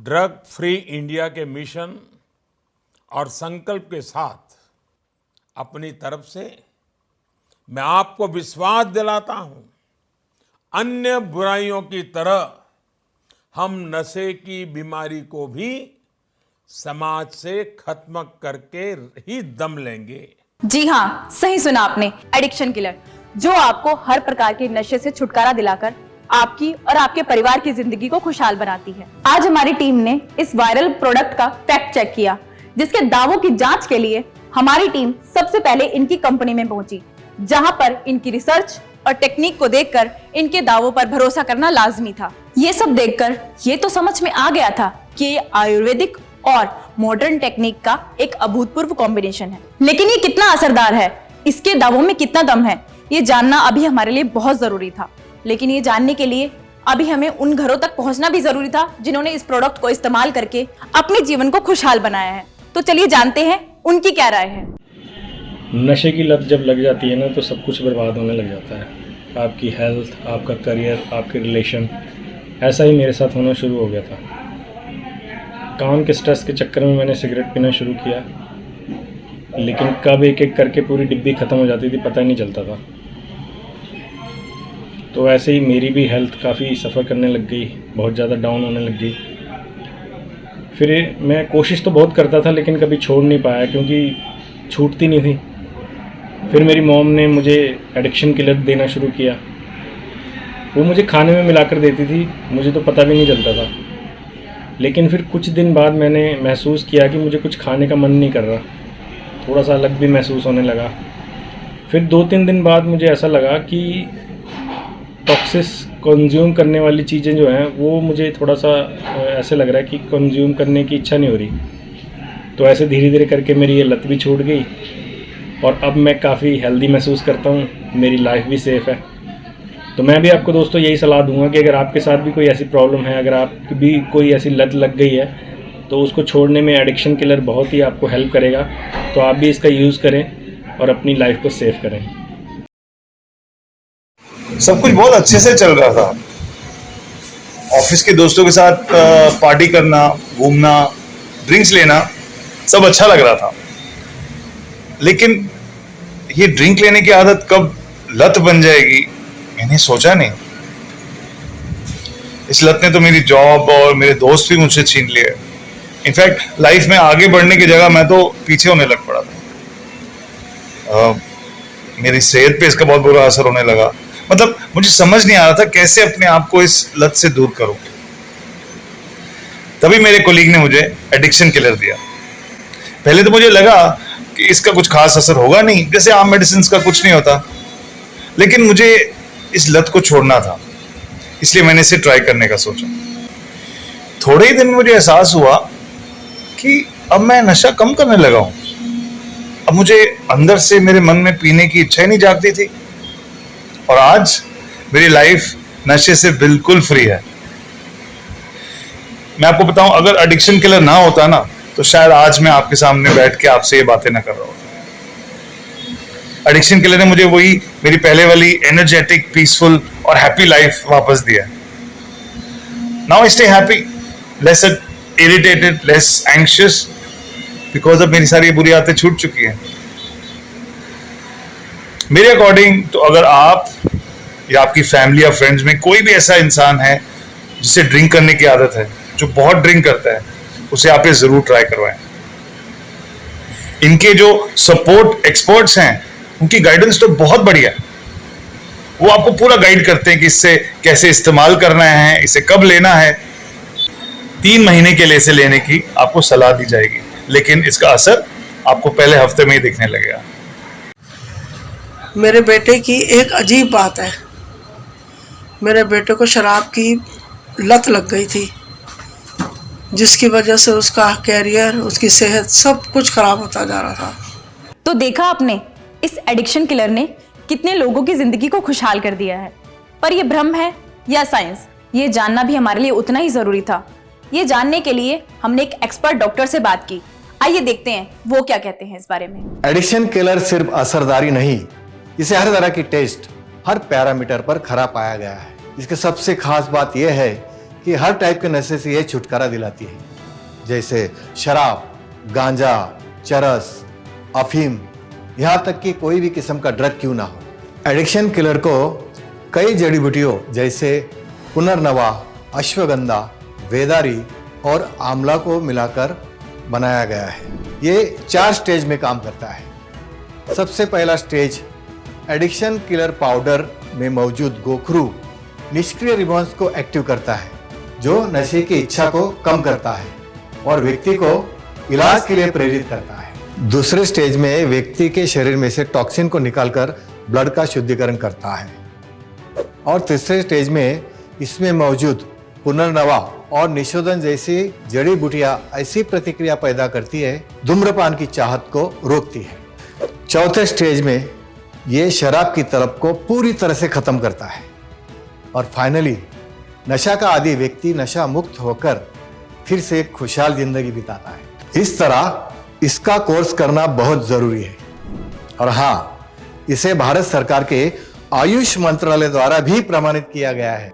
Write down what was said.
Drug free India के mission और संकल्प के साथ अपनी तरफ से मैं आपको विश्वास दिलाता हूं, अन्य बुराइयों की तरह हम नशे की बीमारी को भी समाज से खत्म करके ही दम लेंगे। जी हाँ, सही सुना आपने। एडिक्शन किलर, जो आपको हर प्रकार के नशे से छुटकारा दिलाकर आपकी और आपके परिवार की जिंदगी को खुशहाल बनाती है। आज हमारी टीम ने इस वायरल प्रोडक्ट का फैक्ट चेक किया, जिसके दावों की जांच के लिए हमारी टीम सबसे पहले इनकी कंपनी में पहुंची, जहां पर इनकी रिसर्च और टेक्निक को देखकर इनके दावों पर भरोसा करना लाजमी था। ये सब देखकर ये तो समझ में आ गया था कि ये आयुर्वेदिक और मॉडर्न टेक्निक का एक अभूतपूर्व कॉम्बिनेशन है, लेकिन ये कितना असरदार है, इसके दावों में कितना दम है, ये जानना अभी हमारे लिए बहुत जरूरी था। लेकिन ये जानने के लिए अभी हमें उन घरों तक पहुंचना भी जरूरी था जिन्होंने इस प्रोडक्ट को इस्तेमाल करके अपने जीवन को खुशहाल बनाया है। तो चलिए जानते हैं उनकी क्या राय है। नशे की लत जब लग जाती है ना, तो सब कुछ बर्बाद होने लग जाता है। आपकी हेल्थ, आपका करियर, आपके रिलेशन। ऐसा ही मेरे साथ होना शुरू हो गया था। काम के स्ट्रेस के चक्कर में मैंने सिगरेट पीना शुरू किया, लेकिन कब एक एक करके पूरी डिब्बी ख़त्म हो जाती थी पता ही नहीं चलता था। तो ऐसे ही मेरी भी हेल्थ काफ़ी सफ़र करने लग गई, बहुत ज़्यादा डाउन होने लग गई। फिर मैं कोशिश तो बहुत करता था, लेकिन कभी छोड़ नहीं पाया क्योंकि छूटती नहीं थी। फिर मेरी मॉम ने मुझे एडिक्शन किलर देना शुरू किया। वो मुझे खाने में मिलाकर देती थी, मुझे तो पता भी नहीं चलता था। लेकिन फिर कुछ दिन बाद मैंने महसूस किया कि मुझे कुछ खाने का मन नहीं कर रहा, थोड़ा सा अलग भी महसूस होने लगा। फिर 2-3 दिन बाद मुझे ऐसा लगा कि टॉक्सिस कंज्यूम करने वाली चीज़ें जो हैं वो मुझे थोड़ा सा ऐसे लग रहा है कि कंज्यूम करने की इच्छा नहीं हो रही। तो ऐसे धीरे धीरे करके मेरी ये लत भी छूट गई और अब मैं काफ़ी हेल्दी महसूस करता हूँ, मेरी लाइफ भी सेफ़ है। तो मैं भी आपको दोस्तों यही सलाह दूंगा कि अगर आपके साथ भी कोई ऐसी प्रॉब्लम है, अगर आपकी भी कोई ऐसी लत लग गई है, तो उसको छोड़ने में एडिक्शन किलर बहुत ही आपको हेल्प करेगा। तो आप भी इसका यूज़ करें और अपनी लाइफ को सेव करें। सब कुछ बहुत अच्छे से चल रहा था। ऑफिस के दोस्तों के साथ पार्टी करना, घूमना, ड्रिंक्स लेना, सब अच्छा लग रहा था। लेकिन ये ड्रिंक लेने की आदत कब लत बन जाएगी, मैंने सोचा नहीं। इस लत ने तो मेरी जॉब और मेरे दोस्त भी मुझसे छीन लिए। इनफैक्ट लाइफ में आगे बढ़ने की जगह मैं तो पीछे होने लग पड़ा था। मेरी सेहत पे इसका बहुत बुरा असर होने लगा। मतलब मुझे समझ नहीं आ रहा था कैसे अपने आप को इस लत से दूर करूं। तभी मेरे कोलीग ने मुझे एडिक्शन किलर दिया। पहले तो मुझे लगा कि इसका कुछ खास असर होगा नहीं, जैसे आम मेडिसिन का कुछ नहीं होता। लेकिन मुझे इस लत को छोड़ना था, इसलिए मैंने इसे ट्राई करने का सोचा। थोड़े ही दिन में मुझे एहसास हुआ कि अब मैं नशा कम करने लगा हूं। अब मुझे अंदर से मेरे मन में पीने की इच्छा ही नहीं जागती थी। और आज मेरी लाइफ नशे से बिल्कुल फ्री है। मैं आपको बताऊं, अगर एडिक्शन किलर ना होता ना, तो शायद आज मैं आपके सामने बैठ के आपसे ये बातें ना कर रहा होता। एडिक्शन किलर ने मुझे वही मेरी पहले वाली एनर्जेटिक, पीसफुल और हैप्पी लाइफ वापस दिया। Now I stay happy, less irritated, less anxious, because अब मेरी सारी बुरी आदतें छूट चुकी हैं। मेरे अकॉर्डिंग तो अगर आप या आपकी फैमिली या फ्रेंड्स में कोई भी ऐसा इंसान है जिसे ड्रिंक करने की आदत है, जो बहुत ड्रिंक करता है, उसे आप ये जरूर ट्राई करवाएं। इनके जो सपोर्ट एक्सपर्ट्स हैं, उनकी गाइडेंस तो बहुत बढ़िया है। वो आपको पूरा गाइड करते हैं कि इससे कैसे इस्तेमाल करना है, इसे कब लेना है। 3 महीने के लिए इसे लेने की आपको सलाह दी जाएगी, लेकिन इसका असर आपको पहले हफ्ते में ही दिखने लगेगा। मेरे बेटे की एक अजीब बात है। मेरे बेटे को शराब की लत लग गई थी, जिसकी वजह से उसका कैरियर, उसकी सेहत, सब कुछ खराब होता जा रहा था। तो देखा आपने, इस एडिक्शन किलर ने कितने लोगों की जिंदगी को खुशहाल कर दिया है। पर यह भ्रम है या साइंस, ये जानना भी हमारे लिए उतना ही जरूरी था। ये जानने के लिए हमने एक एक्सपर्ट डॉक्टर से बात की। आइए देखते हैं वो क्या कहते हैं इस बारे में। एडिक्शन किलर सिर्फ असरदारी नहीं, इसे हर तरह की टेस्ट, हर पैरामीटर पर खरा पाया गया है। इसकी सबसे खास बात यह है कि हर टाइप के नशे से ये छुटकारा दिलाती है, जैसे शराब, गांजा, चरस, अफीम, यहाँ तक कि कोई भी किस्म का ड्रग क्यों ना हो। एडिक्शन किलर को कई जड़ी बूटियों जैसे पुनर्नवा, अश्वगंधा, वेदारी और आंवला को मिलाकर बनाया गया है। ये 4 स्टेज में काम करता है। सबसे पहला स्टेज, एडिक्शन किलर पाउडर में मौजूद गोखरू निष्क्रिय रिबॉन्स को एक्टिव करता है, जो नशे की इच्छा को कम करता है और व्यक्ति को इलाज के लिए प्रेरित करता है। दूसरे स्टेज में व्यक्ति के शरीर में से टॉक्सिन को निकालकर ब्लड का शुद्धिकरण करता है। और तीसरे स्टेज में इसमें मौजूद पुनर्नवा और निशोधन जैसी जड़ी बूटियां ऐसी प्रतिक्रिया पैदा करती है, धूम्रपान की चाहत को रोकती है। चौथे स्टेज में ये शराब की तलब को पूरी तरह से खत्म करता है। और फाइनली नशा का आदी व्यक्ति नशा मुक्त होकर फिर से एक खुशहाल जिंदगी बिताता है। इस तरह इसका कोर्स करना बहुत जरूरी है। और हाँ, इसे भारत सरकार के आयुष मंत्रालय द्वारा भी प्रमाणित किया गया है।